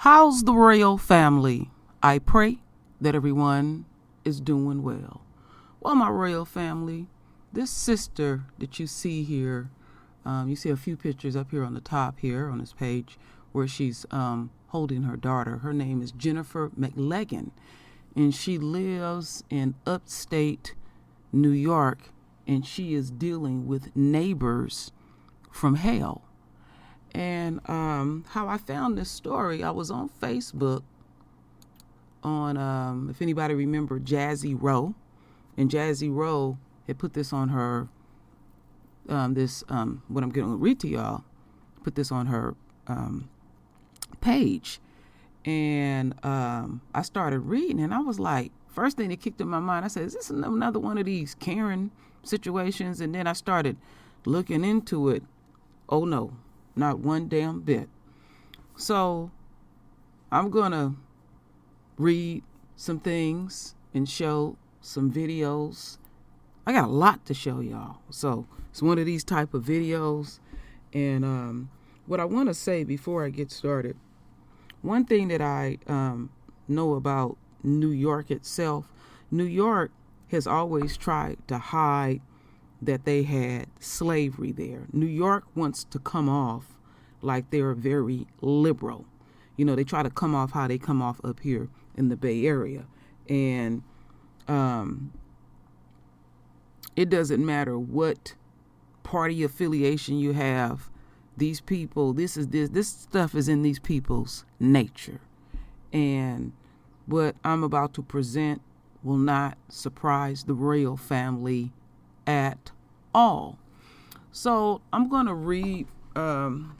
How's the royal family? I pray that everyone is doing well. Well, my royal family, this sister that you see here, you see a few pictures up here on the top here on this page where she's holding her daughter. Her name is Jennifer McLegan, and she lives in upstate New York, and she is dealing with neighbors from hell. And how I found this story, I was on Facebook on, if anybody remember Jazzy Rowe, and Jazzy Rowe had put this on her, what I'm going to read to y'all, put this on her page. And I started reading, and I was like, first thing that kicked in my mind, I said, is this another one of these Karen situations? And then I started looking into it. Oh no, not one damn bit. So I'm going to read some things and show some videos. I got a lot to show y'all. So it's one of these type of videos. And what I want to say before I get started, one thing that I know about New York itself, New York has always tried to hide that they had slavery there. New York wants to come off like they're very liberal. You know, they try to come off how they come off up here in the Bay Area. And it doesn't matter what party affiliation you have. These people, this stuff is in these people's nature. And what I'm about to present will not surprise the royal family at all. So I'm going to read from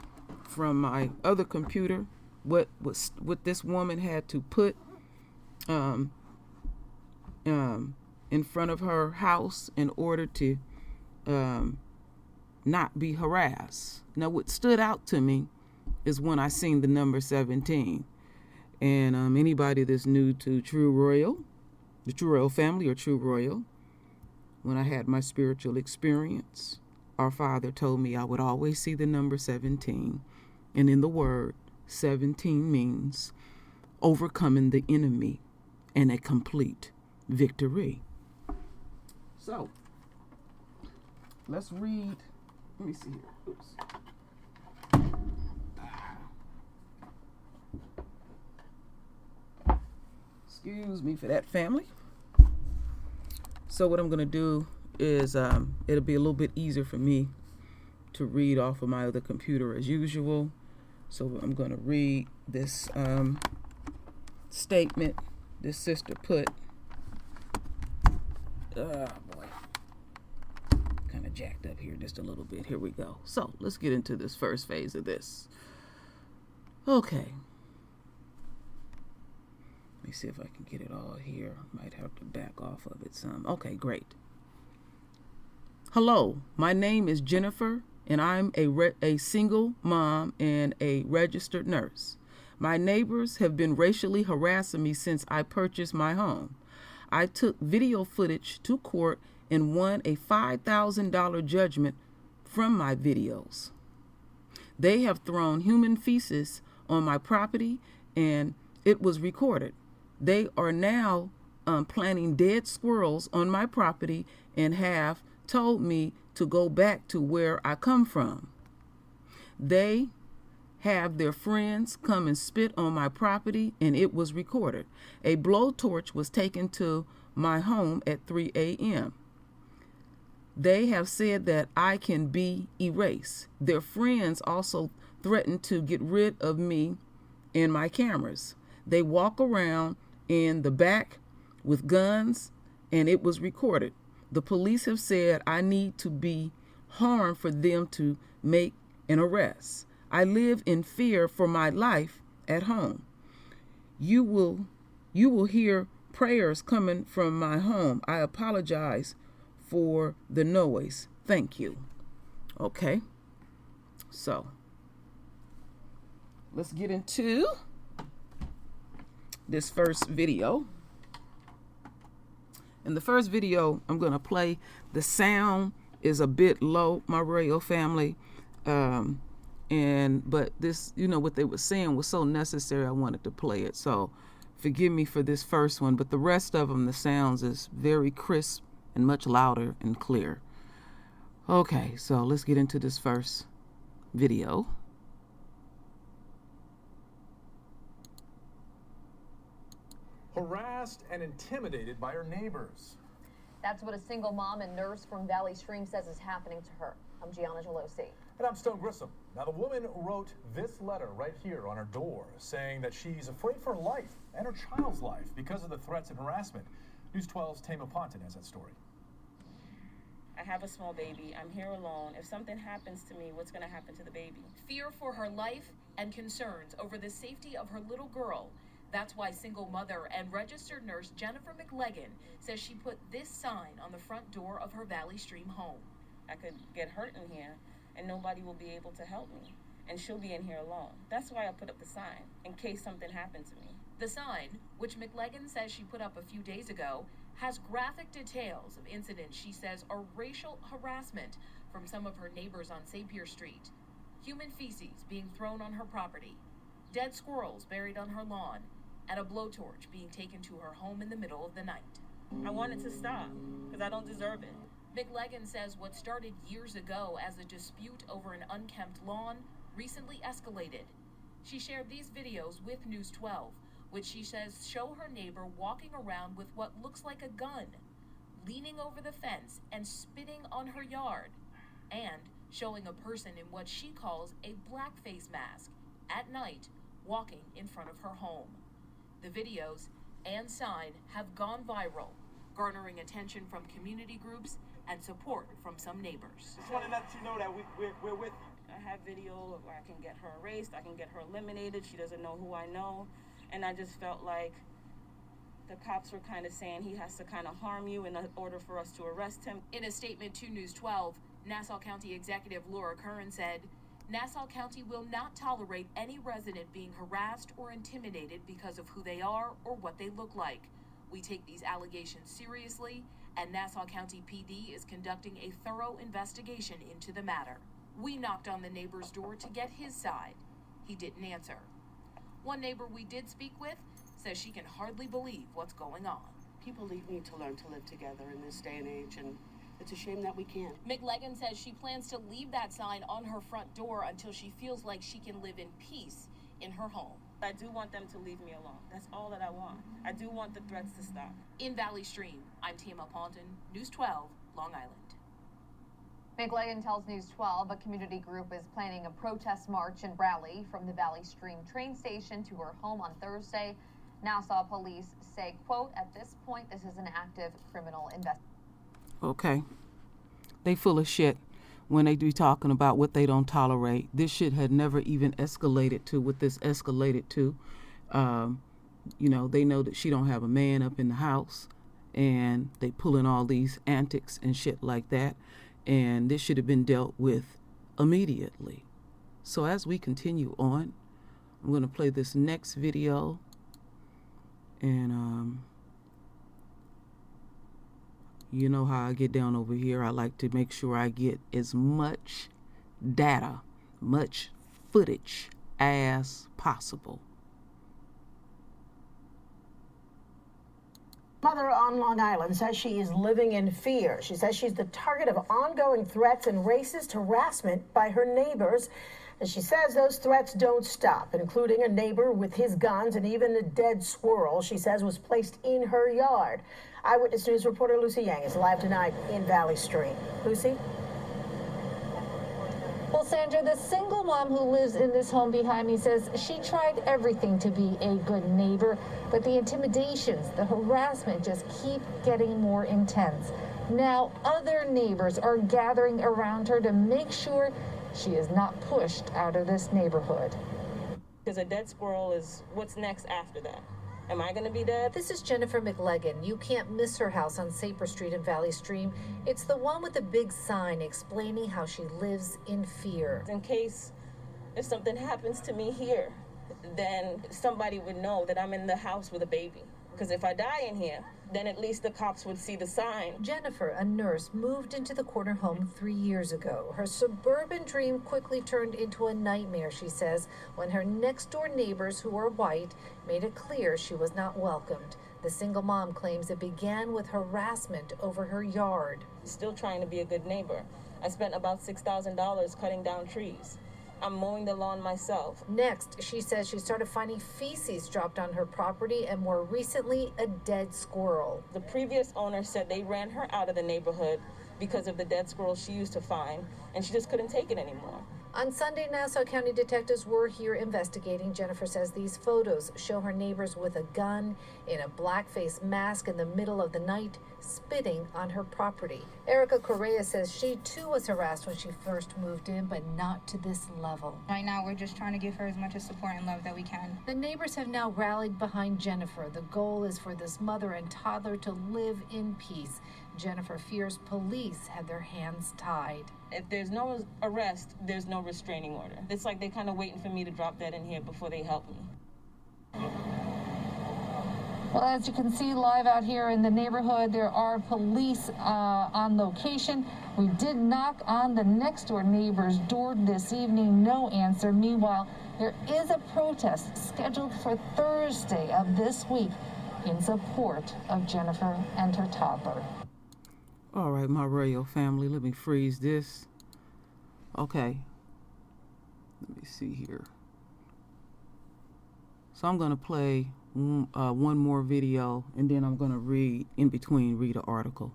my other computer what this woman had to put in front of her house in order to not be harassed. Now, what stood out to me is when I seen the number 17. And anybody that's new to True Royal, the True Royal family or True Royal, when I had my spiritual experience, our Father told me I would always see the number 17. And in the word, 17 means overcoming the enemy and a complete victory. So, let's read. Let me see here. Oops. Excuse me for that, family. So what I'm going to do is it'll be a little bit easier for me to read off of my other computer as usual. So I'm going to read this statement this sister put. Oh, boy. Kind of jacked up here just a little bit. Here we go. So let's get into this first phase of this. Okay. Let me see if I can get it all here. Might have to back off of it some. Okay, great. Hello, my name is Jennifer, and I'm a single mom and a registered nurse. My neighbors have been racially harassing me since I purchased my home. I took video footage to court and won a $5,000 judgment from my videos. They have thrown human feces on my property, and it was recorded. They are now planting dead squirrels on my property and have told me to go back to where I come from. They have their friends come and spit on my property, and it was recorded. A blowtorch was taken to my home at 3 a.m. They have said that I can be erased. Their friends also threatened to get rid of me and my cameras. They walk around in the back with guns, and it was recorded. The police have said I need to be harmed for them to make an arrest. I live in fear for my life at home. You will hear prayers coming from my home. I apologize for the noise. Thank you. Okay. So, let's get into this first video. In the first video I'm going to play, the sound is a bit low, my royal family. But this, what they were saying was so necessary, I wanted to play it. So forgive me for this first one, but the rest of them, the sounds is very crisp and much louder and clear. Okay, so let's get into this first video. Harassed and intimidated by her neighbors. That's what a single mom and nurse from Valley Stream says is happening to her. I'm Gianna Gelosi. And I'm Stone Grissom. Now, the woman wrote this letter right here on her door saying that she's afraid for her life and her child's life because of the threats and harassment. News 12's Tama Ponton has that story. I have a small baby. I'm here alone. If something happens to me, what's going to happen to the baby? Fear for her life and concerns over the safety of her little girl. That's why single mother and registered nurse Jennifer McLegan says she put this sign on the front door of her Valley Stream home. I could get hurt in here and nobody will be able to help me. And she'll be in here alone. That's why I put up the sign, in case something happened to me. The sign, which McLegan says she put up a few days ago, has graphic details of incidents she says are racial harassment from some of her neighbors on St. Pierre Street. Human feces being thrown on her property, dead squirrels buried on her lawn, and a blowtorch being taken to her home in the middle of the night. I want it to stop, because I don't deserve it. McLegan says what started years ago as a dispute over an unkempt lawn recently escalated. She shared these videos with News 12, which she says show her neighbor walking around with what looks like a gun, leaning over the fence and spitting on her yard, and showing a person in what she calls a blackface mask at night walking in front of her home. The videos and sign have gone viral, garnering attention from community groups and support from some neighbors. Just want to let you know that we're with you. I have video of where I can get her erased, I can get her eliminated. She doesn't know who I know. And I just felt like the cops were kind of saying he has to kind of harm you in order for us to arrest him. In a statement to News 12, Nassau County Executive Laura Curran said, Nassau County will not tolerate any resident being harassed or intimidated because of who they are or what they look like. We take these allegations seriously, and Nassau County PD is conducting a thorough investigation into the matter. We knocked on the neighbor's door to get his side. He didn't answer. One neighbor we did speak with says she can hardly believe what's going on. People need to learn to live together in this day and age, and it's a shame that we can't. McLegan says she plans to leave that sign on her front door until she feels like she can live in peace in her home. I do want them to leave me alone. That's all that I want. I do want the threats to stop. In Valley Stream, I'm Tama Ponton, News 12, Long Island. McLegan tells News 12 a community group is planning a protest march and rally from the Valley Stream train station to her home on Thursday. Nassau police say, quote, at this point, this is an active criminal investigation. Okay. They full of shit when they be talking about what they don't tolerate. This shit had never even escalated to what this escalated to. They know that she don't have a man up in the house, and they pulling all these antics and shit like that. And this should have been dealt with immediately. So as we continue on, I'm going to play this next video. And you know how I get down over here. I like to make sure I get as much data, much footage as possible. Mother on Long Island says she is living in fear. She says she's the target of ongoing threats and racist harassment by her neighbors. And she says those threats don't stop, including a neighbor with his guns and even a dead squirrel she says was placed in her yard. Eyewitness News reporter Lucy Yang is live tonight in Valley Stream. Lucy? Well, Sandra, the single mom who lives in this home behind me says she tried everything to be a good neighbor, but the intimidations, the harassment just keep getting more intense. Now, other neighbors are gathering around her to make sure she is not pushed out of this neighborhood. Because a dead squirrel is what's next after that. Am I going to be dead? This is Jennifer McLegan. You can't miss her house on St. Pierre Street in Valley Stream. It's the one with the big sign explaining how she lives in fear. In case if something happens to me here, then somebody would know that I'm in the house with a baby. Because if I die in here, then at least the cops would see the sign. Jennifer, a nurse, moved into the corner home 3 years ago. Her suburban dream quickly turned into a nightmare, she says, when her next-door neighbors, who were white, made it clear she was not welcomed. The single mom claims it began with harassment over her yard. Still trying to be a good neighbor. I spent about $6,000 cutting down trees. I'm mowing the lawn myself. Next, she says she started finding feces dropped on her property and more recently, a dead squirrel. The previous owner said they ran her out of the neighborhood because of the dead squirrel she used to find, and she just couldn't take it anymore. On Sunday, Nassau County detectives were here investigating. Jennifer says these photos show her neighbors with a gun, in a blackface mask in the middle of the night, spitting on her property. Erica Correa says she too was harassed when she first moved in, but not to this level. Right now, we're just trying to give her as much support and love that we can. The neighbors have now rallied behind Jennifer. The goal is for this mother and toddler to live in peace. Jennifer fears police had their hands tied. If there's no arrest, there's no restraining order. It's like they're kind of waiting for me to drop dead in here before they help me. Well, as you can see live out here in the neighborhood, there are police on location. We did knock on the next door neighbor's door this evening, no answer. Meanwhile, there is a protest scheduled for Thursday of this week in support of Jennifer and her toddler. All right, my royal family, let me freeze this. Okay. Let me see here. So I'm going to play one more video, and then I'm going to read an article.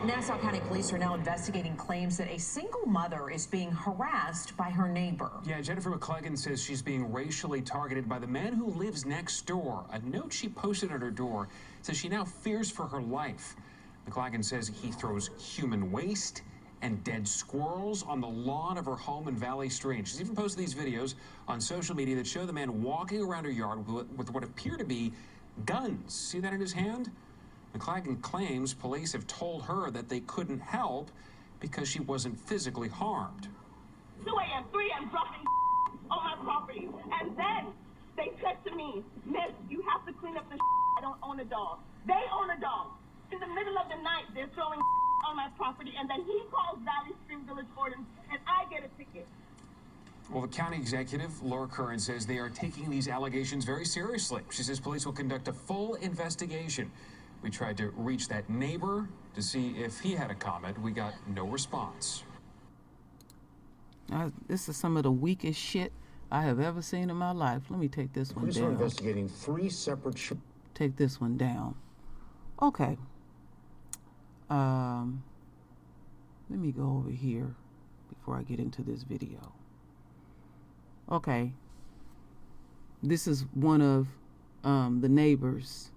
Nassau County Police are now investigating claims that a single mother is being harassed by her neighbor. Yeah, Jennifer McCleggan says she's being racially targeted by the man who lives next door. A note she posted at her door says she now fears for her life. McCleggan says he throws human waste and dead squirrels on the lawn of her home in Valley Stream. She's even posted these videos on social media that show the man walking around her yard with what appear to be guns. See that in his hand? McCleggan claims police have told her that they couldn't help because she wasn't physically harmed. 2 a.m., 3 a.m., dropping on my property. And then they said to me, "Miss, you have to clean up the I don't own a dog." They own a dog. In the middle of the night, they're throwing on my property, and then he calls Valley Stream Village Ordinance, and I get a ticket. Well, the county executive, Laura Curran, says they are taking these allegations very seriously. She says police will conduct a full investigation. We tried to reach that neighbor to see if he had a comment. We got no response. This is some of the weakest shit I have ever seen in my life. Let me take this one down. Police are investigating 3 separate Take this one down. Okay. Let me go over here before I get into this video. Okay. This is one of the neighbors,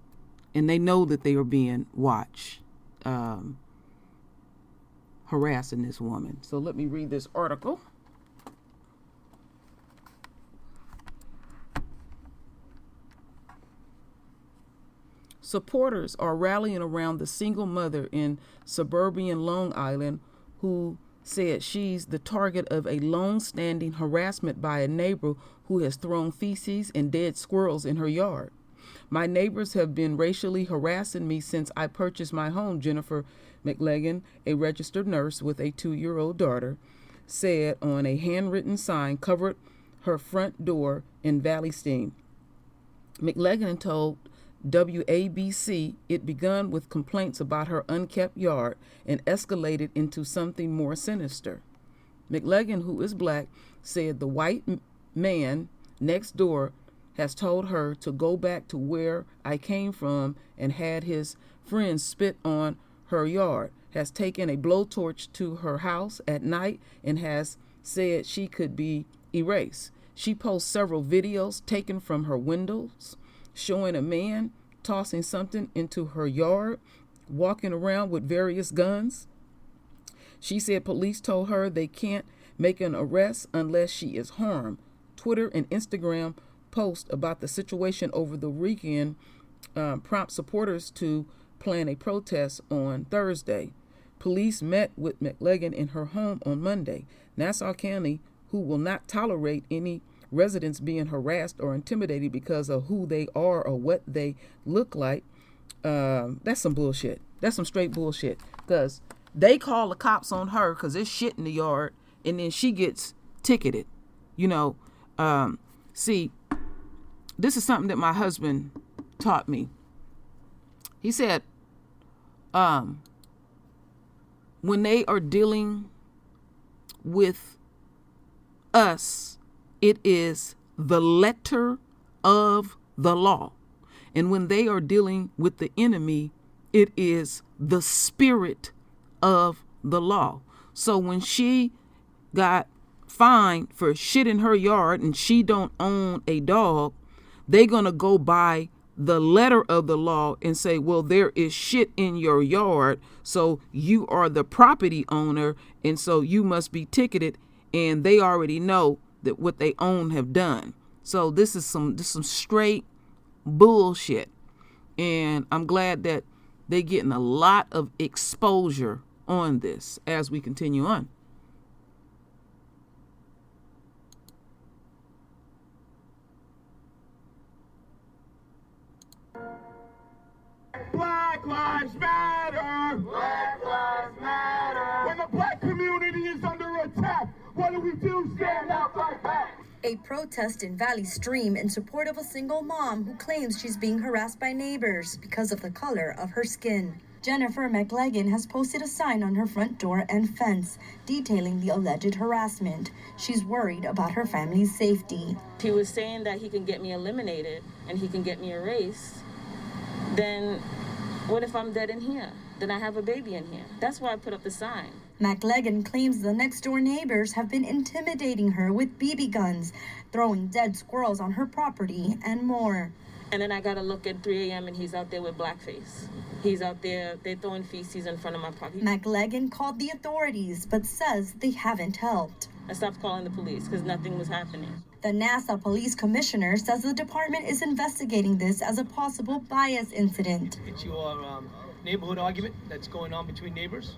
and they know that they are being watched, harassing this woman. So let me read this article. Supporters are rallying around the single mother in suburban Long Island who said she's the target of a long-standing harassment by a neighbor who has thrown feces and dead squirrels in her yard. "My neighbors have been racially harassing me since I purchased my home," Jennifer McCleggan, a registered nurse with a 2-year-old daughter, said on a handwritten sign covered her front door in Valley Stream. McCleggan told WABC it begun with complaints about her unkept yard and escalated into something more sinister. McCleggan, who is black, said the white man next door has told her to go back to where I came from and had his friends spit on her yard, has taken a blowtorch to her house at night, and has said she could be erased. She posts several videos taken from her windows showing a man tossing something into her yard, walking around with various guns. She said police told her they can't make an arrest unless she is harmed. Twitter and Instagram posts about the situation over the weekend prompt supporters to plan a protest on Thursday. Police met with McCleggan in her home on Monday. Nassau County, who will not tolerate any residents being harassed or intimidated because of who they are or what they look like, that's some bullshit. That's some straight bullshit. Because they call the cops on her because there's shit in the yard, and then she gets ticketed. You know, see, this is something that my husband taught me. He said, when they are dealing with us, it is the letter of the law. And when they are dealing with the enemy, it is the spirit of the law. So when she got fined for shit in her yard and she don't own a dog, they gonna go by the letter of the law and say, well, there is shit in your yard, so you are the property owner, and so you must be ticketed. And they already know that what they own have done. So this is some straight bullshit. And I'm glad that they're getting a lot of exposure on this as we continue on. Black Lives Matter! Black Lives Matter! When the black community is under attack, what do? Stand up, fight back! A protest in Valley Stream in support of a single mom who claims she's being harassed by neighbors because of the color of her skin. Jennifer McLagan has posted a sign on her front door and fence detailing the alleged harassment. She's worried about her family's safety. He was saying that he can get me eliminated and he can get me erased. Then what if I'm dead in here? Then I have a baby in here. That's why I put up the sign. McLagan claims the next-door neighbors have been intimidating her with BB guns, throwing dead squirrels on her property, and more. And then I got to look at 3 a.m. and he's out there with blackface. He's out there, they're throwing feces in front of my property. McLagan called the authorities, but says they haven't helped. I stopped calling the police because nothing was happening. The Nassau Police Commissioner says the department is investigating this as a possible bias incident. It's your neighborhood argument that's going on between neighbors,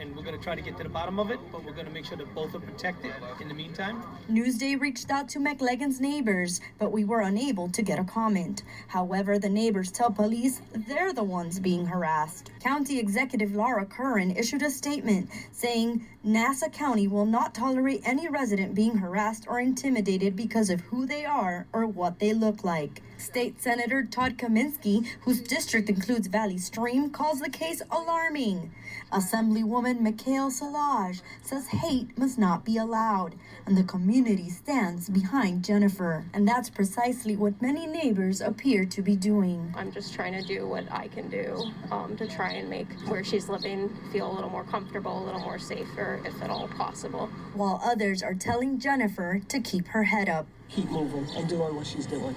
and we're going to try to get to the bottom of it, but we're going to make sure that both are protected in the meantime. Newsday reached out to McLagan's neighbors, but we were unable to get a comment. However, the neighbors tell police they're the ones being harassed. County Executive Laura Curran issued a statement saying Nassau County will not tolerate any resident being harassed or intimidated because of who they are or what they look like. State Senator Todd Kaminsky, whose district includes Valley Stream, calls the case alarming. Assemblywoman Mikhail Salage says hate must not be allowed, and the community stands behind Jennifer. And that's precisely what many neighbors appear to be doing. I'm just trying to do what I can do to try and make where she's living feel a little more comfortable, a little more safer, if at all possible. While others are telling Jennifer to keep her head up. Keep moving and doing what she's doing.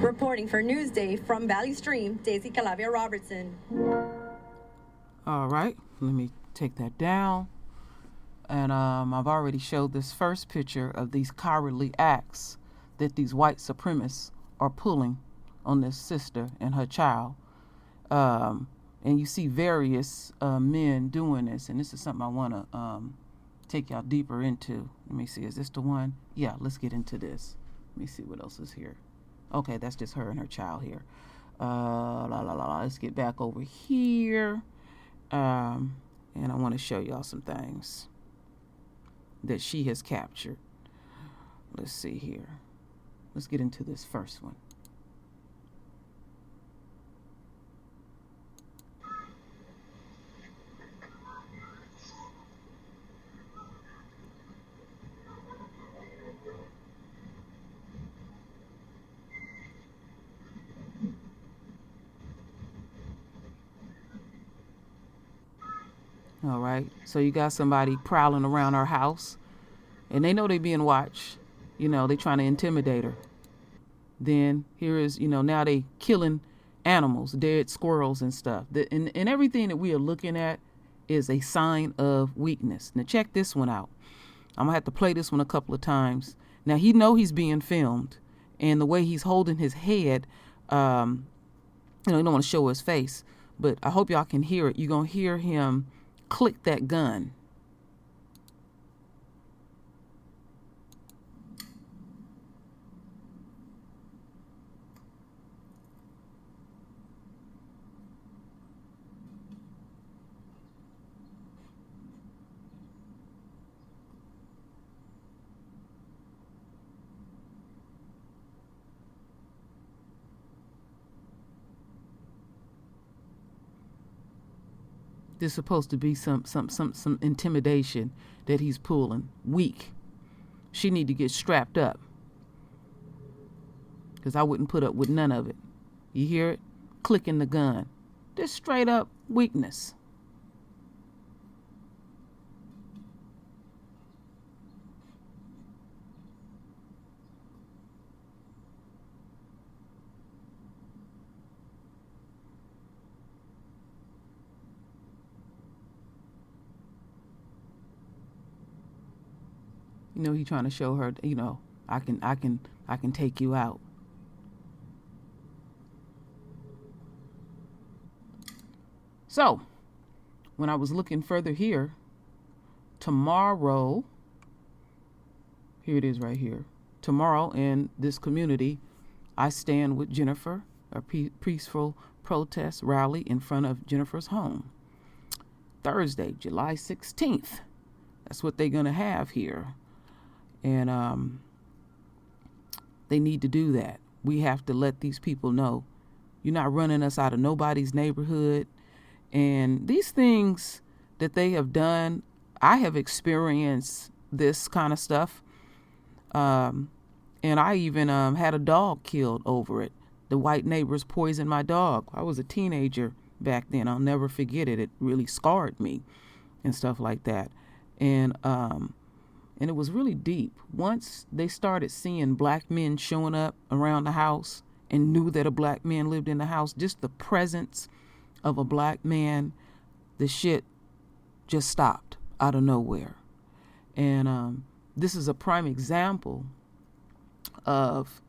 Reporting for Newsday from Valley Stream, Daisy Calavia Robertson. All right, let me take that down. And I've already showed this first picture of these cowardly acts that these white supremacists are pulling on this sister and her child. And you see various men doing this, and this is something I want to take y'all deeper into. Let me see, is this the one? Yeah, let's get into this. Let me see what else is here. Okay, that's just her and her child here. Let's get back over here. And I want to show y'all some things that she has captured. Let's see here. Let's get into this first one. All right, so you got somebody prowling around our house, and they know they're being watched. You know, they trying to intimidate her. Then here is, you know, now they killing animals, dead squirrels and stuff. And everything that we are looking at is a sign of weakness. Now check this one out. I'm gonna have to play this one a couple of times. Now he know he's being filmed, and the way he's holding his head, you know, he don't want to show his face, but I hope y'all can hear it. You're gonna hear him click that gun. there's supposed to be some intimidation that he's pulling. Weak. She need to get strapped up. Because I wouldn't put up with none of it. You hear it? Clicking the gun. Just straight up weakness. You know, he trying to show her, you know, I can take you out. So, when I was looking further here, tomorrow, here it is right here. Tomorrow in this community, I stand with Jennifer, a peaceful protest rally in front of Jennifer's home. Thursday, July 16th. That's what they're going to have here. And they need to do that. We have to let these people know you're not running us out of nobody's neighborhood. And these things that they have done, I have experienced this kind of stuff. And I even had a dog killed over it. The white neighbors poisoned my dog. I was a teenager back then. I'll never forget it. It really scarred me and stuff like that. And it was really deep. Once they started seeing black men showing up around the house and knew that a black man lived in the house, just the presence of a black man, the shit just stopped out of nowhere. And this is a prime example of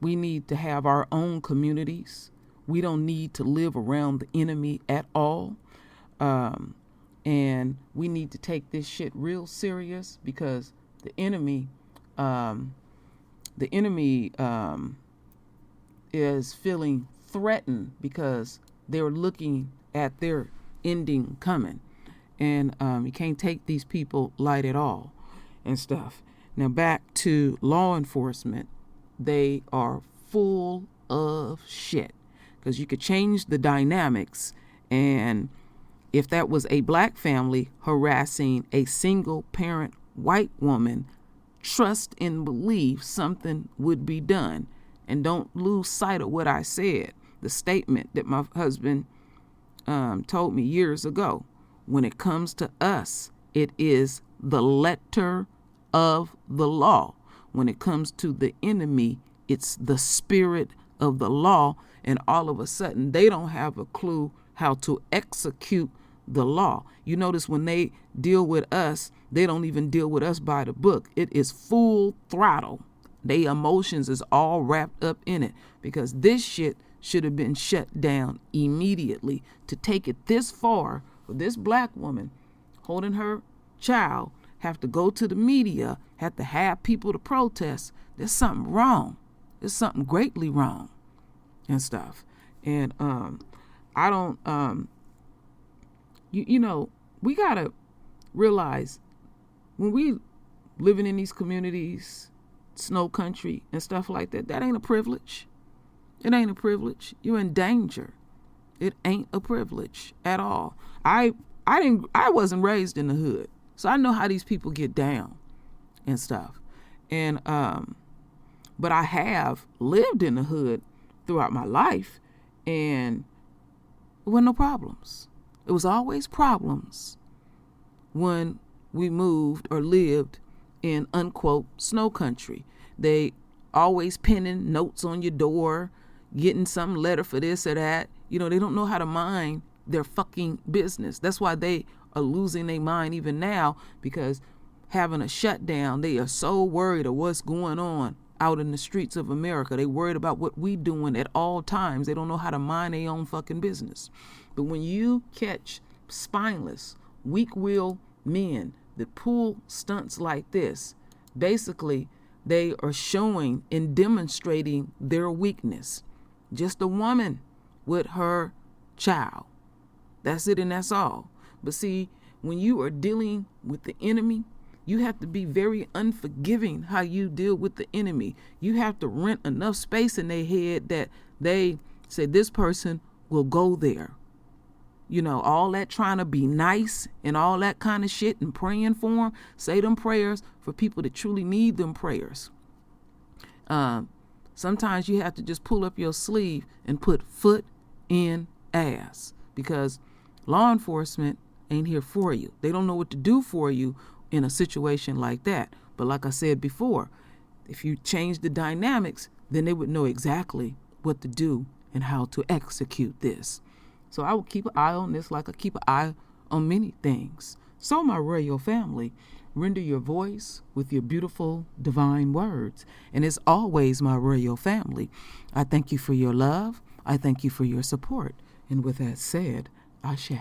we need to have our own communities. We don't need to live around the enemy at all. And we need to take this shit real serious because the enemy is feeling threatened because they're looking at their ending coming. And you can't take these people light at all and stuff. Now back to law enforcement. They are full of shit because you could change the dynamics. And if that was a black family harassing a single parent white woman, trust and believe something would be done. And don't lose sight of what I said, the statement that my husband told me years ago. When it comes to us, it is the letter of the law. When it comes to the enemy, it's the spirit of the law. And all of a sudden, they don't have a clue how to execute the law. You notice when they deal with us, they don't even deal with us by the book. It is full throttle. Their emotions is all wrapped up in it because this shit should have been shut down immediately. To take it this far for this black woman holding her child, have to go to the media, have to have people to protest. There's something wrong. There's something greatly wrong and stuff. And I don't, you know, we got to realize when we living in these communities, snow country and stuff like that, that ain't a privilege. It ain't a privilege. You're in danger. It ain't a privilege at all. I wasn't raised in the hood, so I know how these people get down and stuff. And but I have lived in the hood throughout my life, and there were no problems. It was always problems when we moved or lived in unquote snow country. They always pinning notes on your door, getting some letter for this or that. You know, they don't know how to mind their fucking business. That's why they are losing their mind even now, because having a shutdown, they are so worried of what's going on out in the streets of America. They worried about what we doing at all times. They don't know how to mind their own fucking business. But when you catch spineless, weak-willed men that pull stunts like this, basically they are showing and demonstrating their weakness. Just a woman with her child. That's it and that's all. But see, when you are dealing with the enemy, you have to be very unforgiving how you deal with the enemy. You have to rent enough space in their head that they say this person will go there. all that trying to be nice and all that kind of shit and praying for them. Say them prayers for people that truly need them prayers. Sometimes you have to just pull up your sleeve and put foot in ass, because law enforcement ain't here for you. They don't know what to do for you in a situation like that. But like I said before, if you change the dynamics, then they would know exactly what to do and how to execute this. So I will keep an eye on this like I keep an eye on many things. So my royal family, render your voice with your beautiful divine words. And as always, my royal family, I thank you for your love. I thank you for your support. And with that said, Ashe.